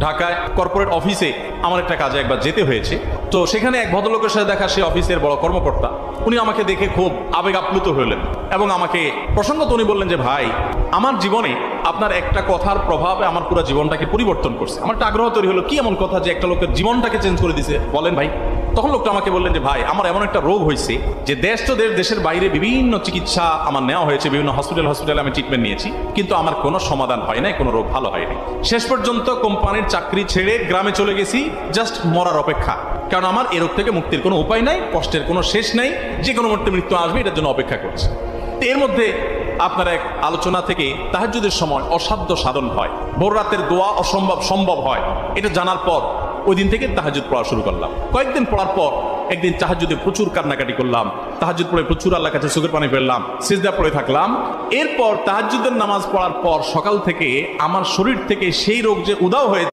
ঢাকায় কর্পোরেট অফিসে আমার একটা কাজে একবার যেতে হয়েছে। তো সেখানে এক ভদ্রলোকের সাথে দেখা, সে অফিসের বড় কর্মকর্তা। উনি আমাকে দেখে খুব আবেগ আপ্লুত হলেন এবং আমাকে প্রসঙ্গত উনি বললেন যে, ভাই, আমার জীবনে আপনার একটা কথার প্রভাবে আমার পুরো জীবনটাকে পরিবর্তন করছে। আমার একটা আগ্রহ তৈরি হলো, কি এমন কথা যে একটা লোকের জীবনটাকে চেঞ্জ করে দিছে, বলেন ভাই। তখন লোকটা আমাকে বললেন যে, ভাই, আমার এমন একটা রোগ হয়েছে যে দেশ তো দেশের বাইরে বিভিন্ন চিকিৎসা আমার নেওয়া হয়েছে, বিভিন্ন হসপিটালে আমি ট্রিটমেন্ট নিয়েছি, কিন্তু আমার কোনো সমাধান হয় নাই, কোনো রোগ ভালো হয়নি। শেষ পর্যন্ত কোম্পানির চাকরি ছেড়ে গ্রামে চলে গেছি, জাস্ট মরার অপেক্ষা। কারণ আমার এ রোগ থেকে মুক্তির কোনো উপায় নাই, কষ্টের কোনো শেষ নাই, যে কোনো মুহূর্তে মৃত্যু আসবে, এটার জন্য অপেক্ষা করছি। এর মধ্যে আপনার এক আলোচনা থেকে তাহাজ্জুদের সময় অসাধ্য সাধন হয়, ভোর রাতের দোয়া অসম্ভব সম্ভব হয়, এটা জানার পর ওই দিন থেকে তাহাজ্জুদ পড়া শুরু করলাম। কয়েকদিন পড়ার পর একদিন তাহাজ্জুদে প্রচুর কান্নাকাটি করলাম, তাহাজ্জুদ পড়ে প্রচুর আল্লাহর কাছে চোখের পানি ফেললাম, সিজদা পড়ে থাকলাম। এরপর তাহাজ্জুদের নামাজ পড়ার পর সকাল থেকে আমার শরীর থেকে সেই রোগ যে উধাও হয়ে